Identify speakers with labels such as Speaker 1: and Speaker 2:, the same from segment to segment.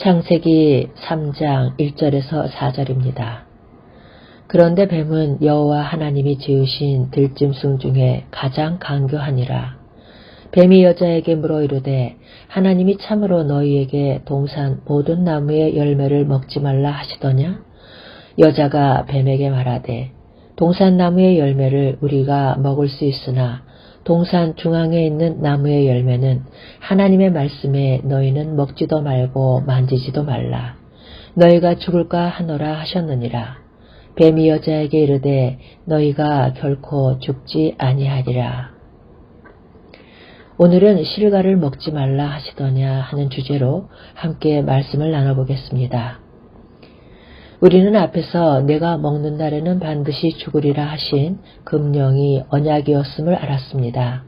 Speaker 1: 창세기 3장 1절에서 4절입니다. 그런데 뱀은 여호와 하나님이 지으신 들짐승 중에 가장 간교하니라. 뱀이 여자에게 물어 이르되 하나님이 참으로 너희에게 동산 모든 나무의 열매를 먹지 말라 하시더냐? 여자가 뱀에게 말하되 동산 나무의 열매를 우리가 먹을 수 있으나 동산 중앙에 있는 나무의 열매는 하나님의 말씀에 너희는 먹지도 말고 만지지도 말라. 너희가 죽을까 하노라 하셨느니라. 뱀이 여자에게 이르되 너희가 결코 죽지 아니하리라. 오늘은 실과를 먹지 말라 하시더냐 하는 주제로 함께 말씀을 나눠보겠습니다. 우리는 앞에서 내가 먹는 날에는 반드시 죽으리라 하신 금령이 언약이었음을 알았습니다.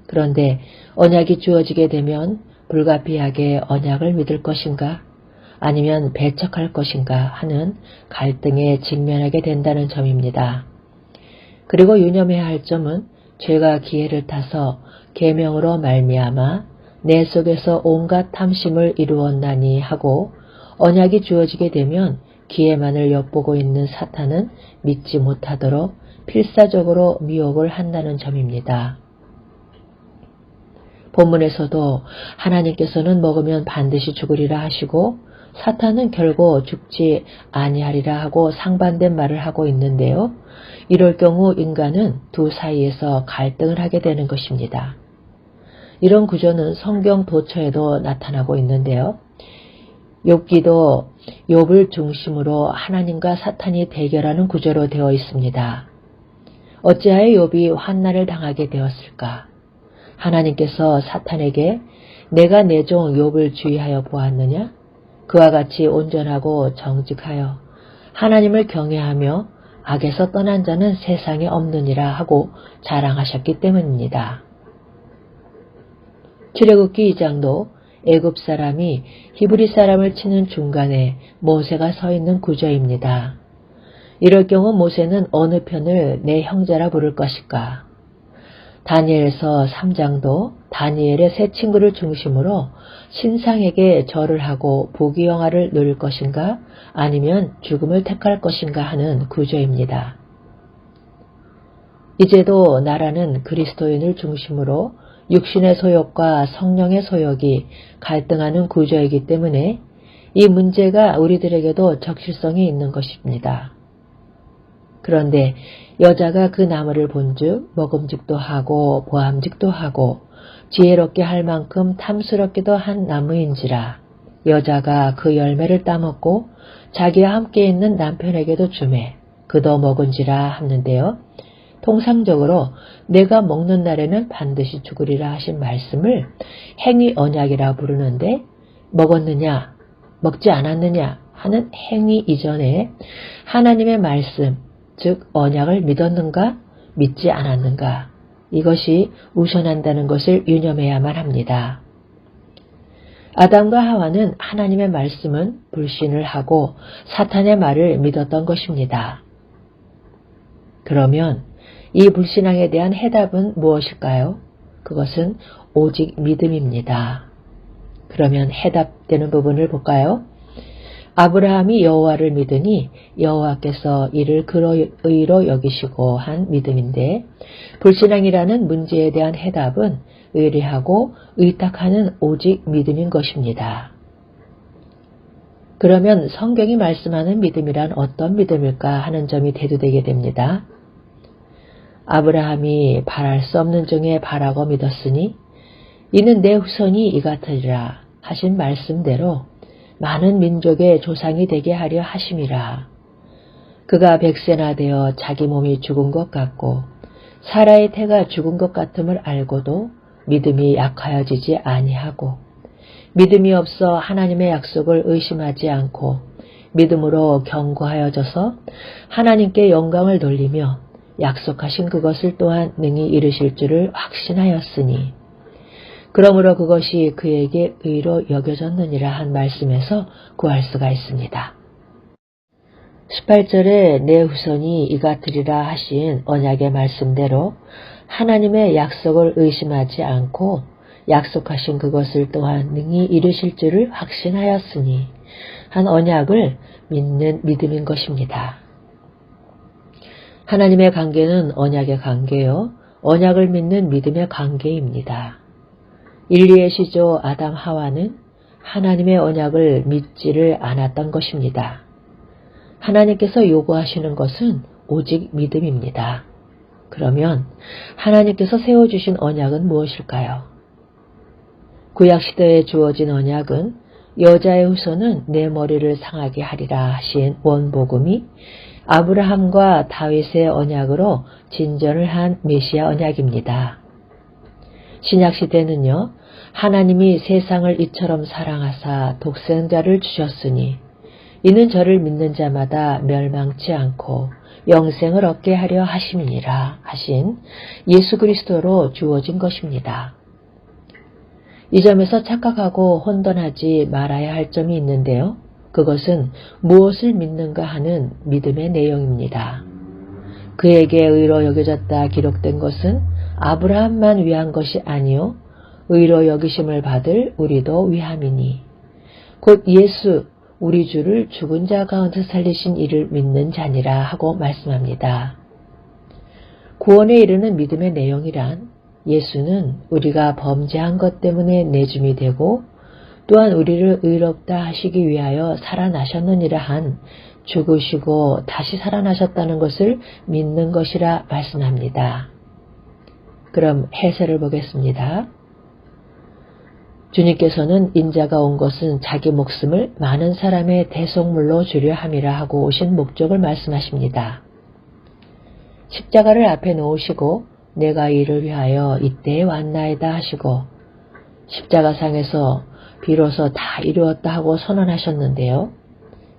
Speaker 1: 그런데 언약이 주어지게 되면 불가피하게 언약을 믿을 것인가 아니면 배척할 것인가 하는 갈등에 직면하게 된다는 점입니다. 그리고 유념해야 할 점은 죄가 기회를 타서 계명으로 말미암아 내 속에서 온갖 탐심을 이루었나니 하고 언약이 주어지게 되면 기회만을 엿보고 있는 사탄은 믿지 못하도록 필사적으로 미혹을 한다는 점입니다. 본문에서도 하나님께서는 먹으면 반드시 죽으리라 하시고 사탄은 결국 죽지 아니하리라 하고 상반된 말을 하고 있는데요. 이럴 경우 인간은 두 사이에서 갈등을 하게 되는 것입니다. 이런 구조는 성경 도처에도 나타나고 있는데요. 욥기도 욥을 중심으로 하나님과 사탄이 대결하는 구조로 되어 있습니다. 어찌하여 욥이 환난을 당하게 되었을까? 하나님께서 사탄에게 내가 내 종 욥을 주의하여 보았느냐? 그와 같이 온전하고 정직하여 하나님을 경외하며 악에서 떠난 자는 세상에 없느니라 하고 자랑하셨기 때문입니다. 출애굽기 2장도 애굽 사람이 히브리 사람을 치는 중간에 모세가 서 있는 구조입니다. 이럴 경우 모세는 어느 편을 내 형제라 부를 것일까? 다니엘서 3장도 다니엘의 세 친구를 중심으로 신상에게 절을 하고 부귀영화를 누릴 것인가 아니면 죽음을 택할 것인가 하는 구조입니다. 이제도 나라는 그리스도인을 중심으로 육신의 소욕과 성령의 소욕이 갈등하는 구조이기 때문에 이 문제가 우리들에게도 적실성이 있는 것입니다. 그런데 여자가 그 나무를 본즉 먹음직도 하고 보암직도 하고 지혜롭게 할 만큼 탐스럽기도 한 나무인지라 여자가 그 열매를 따먹고 자기와 함께 있는 남편에게도 주매 그도 먹은지라 하는데요. 통상적으로 내가 먹는 날에는 반드시 죽으리라 하신 말씀을 행위 언약이라 부르는데 먹었느냐 먹지 않았느냐 하는 행위 이전에 하나님의 말씀 즉 언약을 믿었는가 믿지 않았는가 이것이 우선한다는 것을 유념해야만 합니다. 아담과 하와는 하나님의 말씀은 불신을 하고 사탄의 말을 믿었던 것입니다. 그러면 이 불신앙에 대한 해답은 무엇일까요? 그것은 오직 믿음입니다. 그러면 해답되는 부분을 볼까요? 아브라함이 여호와를 믿으니 여호와께서 이를 의로 여기시고 한 믿음인데 불신앙이라는 문제에 대한 해답은 의뢰하고 의탁하는 오직 믿음인 것입니다. 그러면 성경이 말씀하는 믿음이란 어떤 믿음일까 하는 점이 대두되게 됩니다. 아브라함이 바랄 수 없는 중에 바라고 믿었으니 이는 내 후손이 이 같으리라 하신 말씀대로 많은 민족의 조상이 되게 하려 하심이라. 그가 100세나 되어 자기 몸이 죽은 것 같고 사라의 태가 죽은 것 같음을 알고도 믿음이 약하여지지 아니하고 믿음이 없어 하나님의 약속을 의심하지 않고 믿음으로 견고하여져서 하나님께 영광을 돌리며 약속하신 그것을 또한 능히 이루실 줄을 확신하였으니 그러므로 그것이 그에게 의로 여겨졌느니라 한 말씀에서 구할 수가 있습니다. 18절에 내 후손이 이 같으리라 하신 언약의 말씀대로 하나님의 약속을 의심하지 않고 약속하신 그것을 또한 능히 이루실 줄을 확신하였으니 한 언약을 믿는 믿음인 것입니다. 하나님의 관계는 언약의 관계요, 언약을 믿는 믿음의 관계입니다. 인류의 시조 아담 하와는 하나님의 언약을 믿지를 않았던 것입니다. 하나님께서 요구하시는 것은 오직 믿음입니다. 그러면 하나님께서 세워주신 언약은 무엇일까요? 구약시대에 주어진 언약은 여자의 후손은 내 머리를 상하게 하리라 하신 원복음이 아브라함과 다윗의 언약으로 진전을 한 메시아 언약입니다. 신약시대는요, 하나님이 세상을 이처럼 사랑하사 독생자를 주셨으니 이는 저를 믿는 자마다 멸망치 않고 영생을 얻게 하려 하심이니라 하신 예수 그리스도로 주어진 것입니다. 이 점에서 착각하고 혼돈하지 말아야 할 점이 있는데요. 그것은 무엇을 믿는가 하는 믿음의 내용입니다. 그에게 의로 여겨졌다 기록된 것은 아브라함만 위한 것이 아니요 의로 여기심을 받을 우리도 위함이니 곧 예수 우리 주를 죽은 자 가운데 살리신 이를 믿는 자니라 하고 말씀합니다. 구원에 이르는 믿음의 내용이란 예수는 우리가 범죄한 것 때문에 내줌이 되고 또한 우리를 의롭다 하시기 위하여 살아나셨느니라 한 죽으시고 다시 살아나셨다는 것을 믿는 것이라 말씀합니다. 그럼 해설을 보겠습니다. 주님께서는 인자가 온 것은 자기 목숨을 많은 사람의 대속물로 주려 함이라 하고 오신 목적을 말씀하십니다. 십자가를 앞에 놓으시고 내가 이를 위하여 이때에 왔나이다 하시고 십자가상에서 비로소 다 이루었다 하고 선언하셨는데요.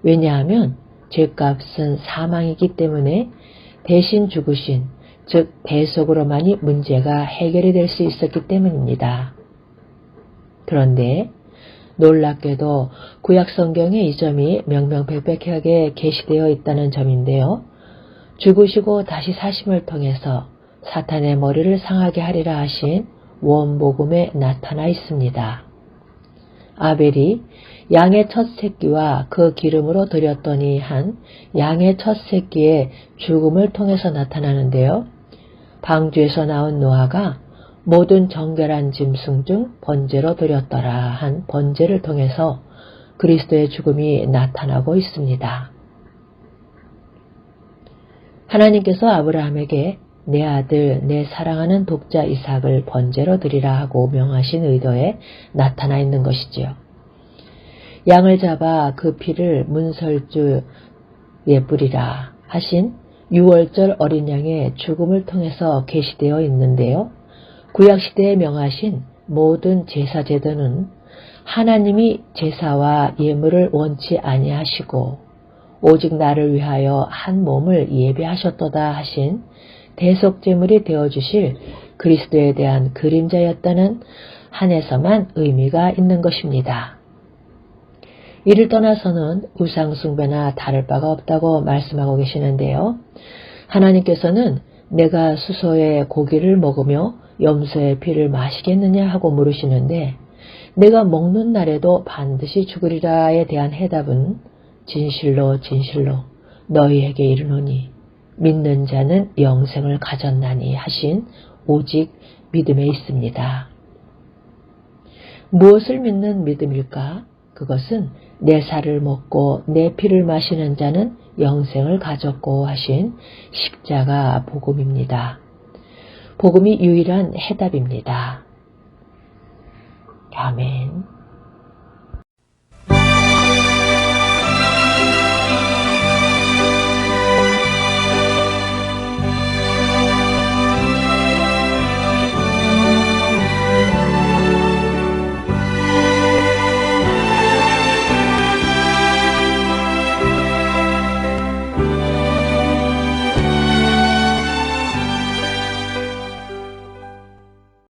Speaker 1: 왜냐하면 죄값은 사망이기 때문에 대신 죽으신, 즉 대속으로만이 문제가 해결이 될 수 있었기 때문입니다. 그런데 놀랍게도 구약 성경에 이 점이 명명백백하게 게시되어 있다는 점인데요. 죽으시고 다시 사심을 통해서 사탄의 머리를 상하게 하리라 하신 원복음에 나타나 있습니다. 아벨이 양의 첫 새끼와 그 기름으로 드렸더니 한 양의 첫 새끼의 죽음을 통해서 나타나는데요. 방주에서 나온 노아가 모든 정결한 짐승 중 번제로 드렸더라 한 번제를 통해서 그리스도의 죽음이 나타나고 있습니다. 하나님께서 아브라함에게 내 아들, 내 사랑하는 독자 이삭을 번제로 드리라 하고 명하신 의도에 나타나 있는 것이지요. 양을 잡아 그 피를 문설주에 뿌리라 하신 6월절 어린 양의 죽음을 통해서 계시되어 있는데요. 구약시대에 명하신 모든 제사제도는 하나님이 제사와 예물을 원치 아니하시고 오직 나를 위하여 한 몸을 예배하셨도다 하신 대속제물이 되어주실 그리스도에 대한 그림자였다는 한에서만 의미가 있는 것입니다. 이를 떠나서는 우상숭배나 다를 바가 없다고 말씀하고 계시는데요. 하나님께서는 내가 수소의 고기를 먹으며 염소의 피를 마시겠느냐 하고 물으시는데 내가 먹는 날에도 반드시 죽으리라에 대한 해답은 진실로 진실로 너희에게 이르노니 믿는 자는 영생을 가졌나니 하신 오직 믿음에 있습니다. 무엇을 믿는 믿음일까? 그것은 내 살을 먹고 내 피를 마시는 자는 영생을 가졌고 하신 십자가 복음입니다. 복음이 유일한 해답입니다. 아멘.